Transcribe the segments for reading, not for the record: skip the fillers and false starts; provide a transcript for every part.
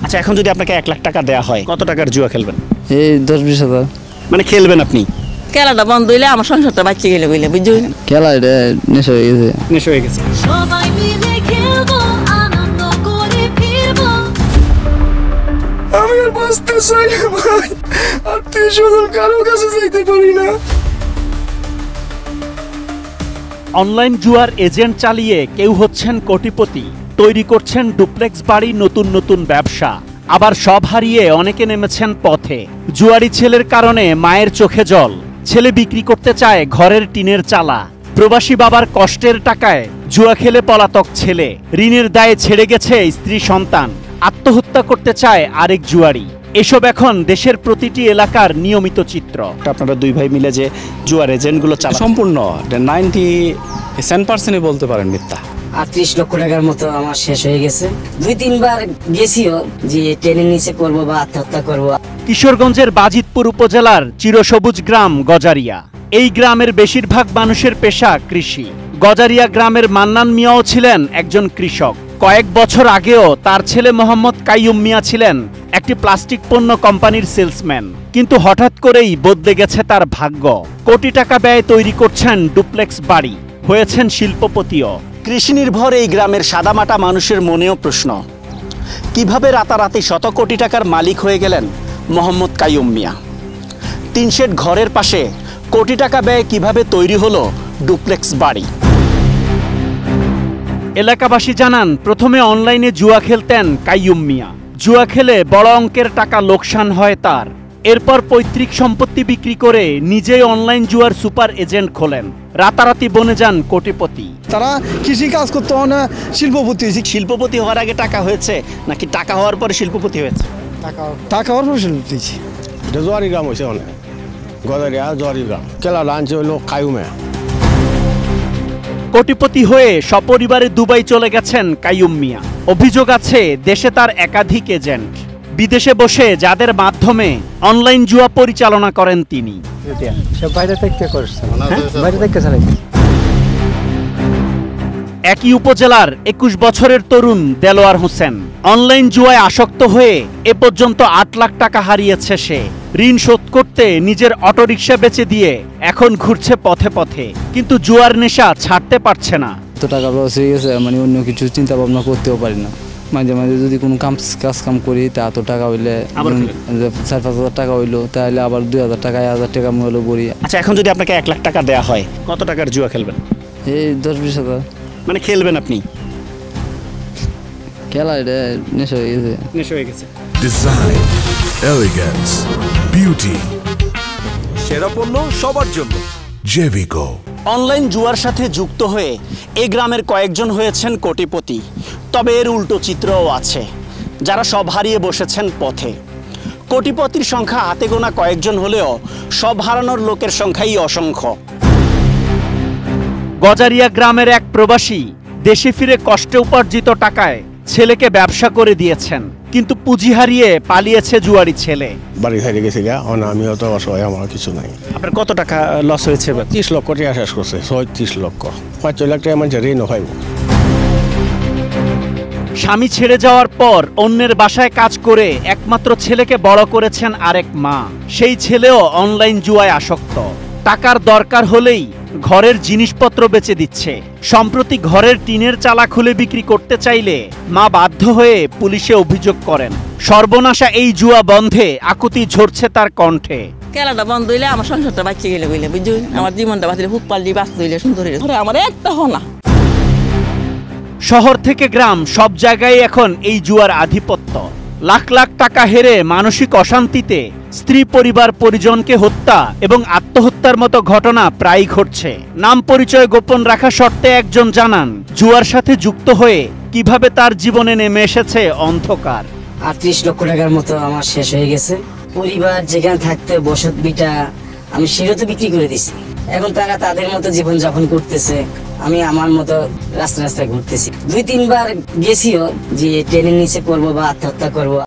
আচ্ছা, এখন যদি আপনাকে 1 লাখ টাকা দেওয়া হয়, কত টাকার জুয়া খেলবেন? এই 10-20 হাজার। মানে খেলবেন আপনি? খেলাটা বন্ধ হইলে আমার সংসারটা বাচ্চা গেলে বুঝলে বুঝলি খেলা এটা নেশা হয়ে গেছে। নেশা হয়ে গেছে। সবাই মিলে খেলবো, আনন্দ করে ফিরবো। আমি আর বাঁচতে চাই না ভাই, আত্মীয়-স্বজন কারো কাছে যাইতে পারি না। অনলাইন জুয়ার এজেন্ট চালিয়ে কেউ হচ্ছেন কোটিপতি, তৈরি করছেন ডুপ্লেক্স বাড়ি, নতুন নতুন ব্যবসা। আবার সব হারিয়ে অনেকে নেমেছেন পথে। জুয়ারি ছেলের কারণে মায়ের চোখে জল, ছেলে বিক্রি করতে চায় ঘরের টিনের চালা। প্রবাসী বাবার কষ্টের টাকায় জুয়া খেলে পলাতক ছেলে, ঋণের দায়ে ছেড়ে গেছে স্ত্রী সন্তান, আত্মহত্যা করতে চায় আরেক জুয়ারি। এসব এখন দেশের প্রতিটি এলাকার নিয়মিত চিত্র। আপনারা দুই ভাই মিলে যে জুয়ার এজেন্টগুলো চালান, সম্পূর্ণ 97% বলতে পারেন মিথ্যা। 38 লক্ষ টাকার মতো আমার শেষ হয়ে গেছে। 2-3 বার গেছিও যে ট্রেনের নিচে করবো বা আত্মহত্যা করবো। কিশোরগঞ্জের বাজিতপুর উপজেলার চিরসবুজ গ্রাম গজারিয়া। এই গ্রামের বেশিরভাগ মানুষের পেশা কৃষি। গজারিয়া গ্রামের মান্নান মিয়াও ছিলেন একজন কৃষক। কয়েক বছর আগেও তার ছেলে মোহাম্মদ কাইয়ুম মিয়া ছিলেন একটি প্লাস্টিক পণ্য কোম্পানির সেলসম্যান। কিন্তু হঠাৎ করেই বদলে গেছে তার ভাগ্য। কোটি টাকা ব্যয়ে তৈরি করছেন ডুপ্লেক্স বাড়ি, হয়েছেন শিল্পপতিও। কৃষি নির্ভর এই গ্রামের সাদামাটা মানুষের মনেও প্রশ্ন, কিভাবে রাতারাতি শত কোটি টাকার মালিক হয়ে গেলেন মোহাম্মদ কাইয়ুম মিয়া? 3 শেড ঘরের পাশে কোটি টাকা ব্যয়ে কিভাবে তৈরি হলো ডুপ্লেক্স বাড়ি? এলাকাবাসী জানান, প্রথমে অনলাইনে জুয়া খেলতেন কাইয়ুম মিয়া। জুয়া খেলে বড় অঙ্কের টাকা লোকসান হয় তার। এরপর পৈতৃক সম্পত্তি বিক্রি করে নিজেই অনলাইন জুয়ার সুপার এজেন্ট খোলেন। রাতারাতি বনে যান কোটিপতি। তারা কৃষি কাজ করতে না শিল্পপতি হয়েছে। শিল্পপতি হওয়ার আগে টাকা হয়েছে নাকি টাকা হওয়ার পরে শিল্পপতি হয়েছে? টাকা হওয়ার পর শিল্পপতি হয়েছে। এটা জোয়ারি গ্রাম হয়েছে অনেক, গজারিয়া জোয়ারি গ্রাম। খেলা আনছে হইলো কাইয়ুমে। কোটিপতি হয়ে সপরিবারে দুবাই চলে গেছেন কাইয়ুম মিয়া। অভিযোগ আছে দেশে তার একাধিক এজেন্ট, বিদেশে বসে যাদের মাধ্যমে অনলাইন জুয়া পরিচালনা করেন তিনি। একই উপজেলার 21 বছরের তরুণ দেলোয়ার হোসেন অনলাইন জুয়ায় আসক্ত হয়ে এ পর্যন্ত 8 লাখ টাকা হারিয়েছে সে। ঋণ শোধ করতে নিজের অটোরিকশা বেচে দিয়ে এখন ঘুরছে পথে পথে, কিন্তু জুয়ার নেশা ছাড়তে পারছে না। এত টাকা লস হয়ে গেছে, মানে অন্য কিছু চিন্তা ভাবনা করতেও পারি না। মাঝে মাঝে যদি কোনো কাজ করি, তা এত টাকা হইলে 4-5 হাজার টাকা হইলো, তাহলে আবার 2,000 টাকা 1,000 টাকা আমি হলো করি। আচ্ছা, এখন যদি আপনাকে 1 লাখ টাকা দেওয়া হয়, কত টাকার জুয়া খেলবেন? এই 10-20 হাজার। মানে খেলবেন আপনি? খেলা এটা নেশা হয়ে গেছে। নেশা হয়ে গেছে। ডিজাইন, এলিগেন্স, বিউটি, সেরা পণ্য সবার জন্য জেভিকো। অনলাইন জুয়ার সাথে যুক্ত হয়ে এই গ্রামের কয়েকজন হয়েছেন কোটিপতি। তবে এর উল্টো চিত্রও আছে, যারা সব হারিয়ে বসেছেন পথে। কোটিপতির সংখ্যা হাতে গোনা কয়েকজন হলেও সব হারানোর লোকের সংখ্যাই অসংখ্য। গজারিয়া গ্রামের এক প্রবাসী দেশে ফিরে কষ্টে উপার্জিত টাকায় ছেলেকে ব্যবসা করে দিয়েছেন, কিন্তু পুঁজি হারিয়ে পালিয়েছে জুয়ারি ছেলে। বাড়ি হারিয়ে গেছে গা, আমি অত অসহায়, আমার কিছু নাই। আপনার কত টাকা লস হয়েছে? 30 লক্ষ টাকা শেষ করছে। 36 লক্ষ, 5 লাখ টাকা মানুষের ঋণও পাইব। স্বামী ছেড়ে যাওয়ার পর অন্যের বাসায় কাজ করে একমাত্র ছেলেকে বড় করেছেন আরেক মা। সেই ছেলেও অনলাইন জুয়ায় আসক্ত। টাকার দরকার হলেই ঘরের জিনিসপত্র বেচে দিচ্ছে। সম্প্রতি ঘরের টিনের চালা খুলে বিক্রি করতে চাইলে মা বাধ্য হয়ে পুলিশে অভিযোগ করেন। সর্বনাশা এই জুয়া বন্ধে আকুতি ঝরছে তার কণ্ঠে। খেলাটা বন্ধ হইলে আমার সংসারটা বাচ্চা গেলে বুঝলে বুঝলি আমার জীবনটা বাঁচলে হুক পাল্লি বাঁচতে হইলে সুন্দর হইলে আমার একটা হনা। শহর থেকে গ্রাম সব জায়গায় এখন এই জুয়ার আধিপত্য। লাখ লাখ টাকা হেরে মানসিক অশান্তিতে স্ত্রী, পরিবার, পরিজনকে হত্যা এবং আত্মহত্যার মতো ঘটনা প্রায়ই ঘটছে। নাম পরিচয় গোপন রাখা শর্তে একজন জানান, জুয়ার সাথে যুক্ত হয়ে কিভাবে তার জীবনে নেমে এসেছে অন্ধকার। 38 লক্ষ টাকার মতো আমার শেষ হয়ে গেছে। পরিবার যেখানে থাকতে বসত বিটা আমি সেটা তো বিক্রি করে দিছি। এখন তারা তাদের মতো জীবন যাপন করতেছে, আমি আমার মতো রাস্তা রাস্তায় ঘুরতেছি। 2-3 বার গেছিও যে ট্রেনের নিচে করবো বা আত্মহত্যা করবো।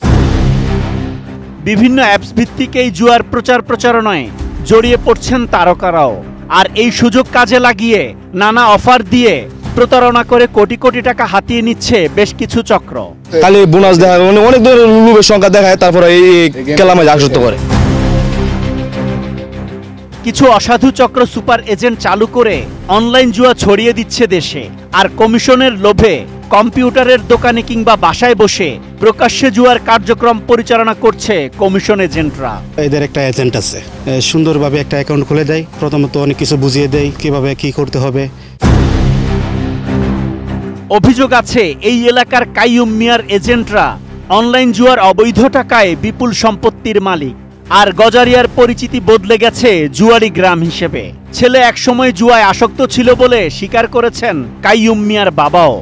বিভিন্ন অ্যাপস ভিত্তিক এই জুয়ার প্রচারণায় জড়িয়ে পড়ছেন তারকারাও। আর এই সুযোগ কাজে লাগিয়ে নানা অফার দিয়ে প্রতারণা করে কোটি কোটি টাকা হাতিয়ে নিচ্ছে বেশ কিছু চক্র। খালি বোনাস দেখায়, মানে অনেক ধরনের লোভের সংখ্যা দেখায়, তারপরে এই খেলামায় আসক্ত করে। কিছু অসাধু চক্র সুপার এজেন্ট চালু করে অনলাইন জুয়া ছড়িয়ে দিচ্ছে দেশে, আর কমিশনের লোভে কম্পিউটারের দোকানে কিংবা বাসায় বসে প্রকাশ্যে জুয়ার কার্যক্রম পরিচালনা করছে কমিশন এজেন্টরা। এদের একটা এজেন্ট আছে, সুন্দরভাবে একটা অ্যাকাউন্ট খুলে দেয়, প্রথমত অনেক কিছু বুঝিয়ে দেয় কিভাবে কি করতে হবে। অভিযোগ আছে এই এলাকার কাইয়ুম মিয়ার এজেন্টরা অনলাইন জুয়ার অবৈধ টাকায় বিপুল সম্পত্তির মালিক, আর গজারিয়ার পরিচিতি বদলে গেছে জুয়ারি গ্রাম হিসেবে। ছেলে একসময় জুয়ায় আসক্ত ছিল বলে স্বীকার করেছেন কাইয়ুম মিয়ার বাবাও।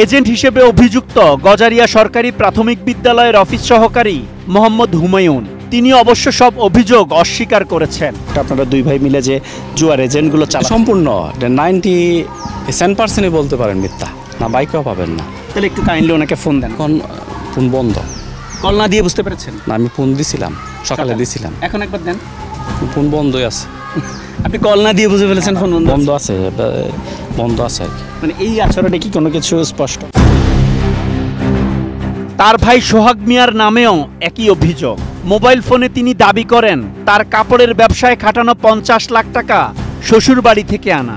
এজেন্ট হিসেবে অভিযুক্ত গজারিয়া সরকারি প্রাথমিক বিদ্যালয়ের অফিস সহকারী মোহাম্মদ হুমায়ুন, তিনি অবশ্য সব অভিযোগ অস্বীকার করেছেন। আপনারা দুই ভাই মিলে যে জুয়ার এজেন্টগুলো চালান, সম্পূর্ণ 90% বলতে পারেন মিথ্যা, না বাইকেও পাবেন না। তাহলে একটু কাইন্ডলি ওনাকে ফোন দেন। ফোন বন্ধ, কল না দিয়ে বুঝতে পেরেছেন? না, আমি ফোন দিছিলাম, সকালে দিছিলাম, এখন একবার দেন। ফোন বন্ধই আছে। আপনি কল না দিয়ে বুঝে ফেলেছেন ফোন বন্ধ আছে, বন্ধ আছে আর কি। মানে এই আচরণে কি কোনো কিছু স্পষ্ট? তার ভাই সোহাগ মিয়ার নামেও একই অভিযোগ। মোবাইল ফোনে তিনি দাবি করেন তার কাপড়ের ব্যবসায় খাটানো 50 লাখ টাকা শ্বশুর বাড়ি থেকে আনা।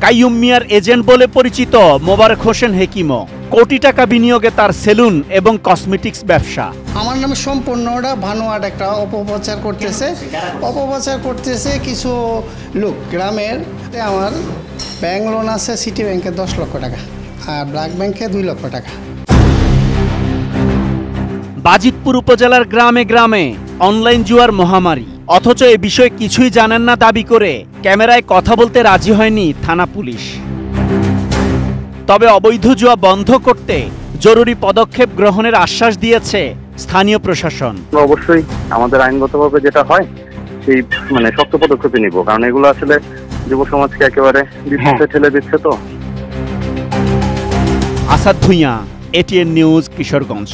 কাইয়ুম মিয়ার এজেন্ট বলে পরিচিত মোবারক হোসেন হেকিমও কোটি টাকা বিনিয়োগে তার সেলুন এবং কসমেটিক্স ব্যবসা। আমার নামে সম্পূর্ণটা ভানুয়াট একটা অপপ্রচার করতেছে কিছু লোক গ্রামের। আমার ব্যাংক লোন আছে সিটি ব্যাংকে 10 লক্ষ টাকা আর ব্ল্যাক ব্যাংকে 2 লক্ষ টাকা। বাজিতপুর উপজেলার গ্রামে গ্রামে অনলাইন জুয়ার মহামারী, অথচ এ বিষয়ে কিছুই জানেন না দাবি করে ক্যামেরায় কথা বলতে রাজি হয়নি থানা পুলিশ। তবে অবৈধ জুয়া বন্ধ করতে জরুরি পদক্ষেপ গ্রহণের আশ্বাস দিয়েছে স্থানীয় প্রশাসন। অবশ্যই আমাদের আইনগতভাবে যেটা হয় সেই শক্ত পদক্ষেপই নিব, কারণ এগুলো আসলে যুব সমাজকে একেবারে বিপথে ঠেলে দিচ্ছে। তো আসাদ ভুঁইয়া, এটিএন নিউজ, কিশোরগঞ্জ।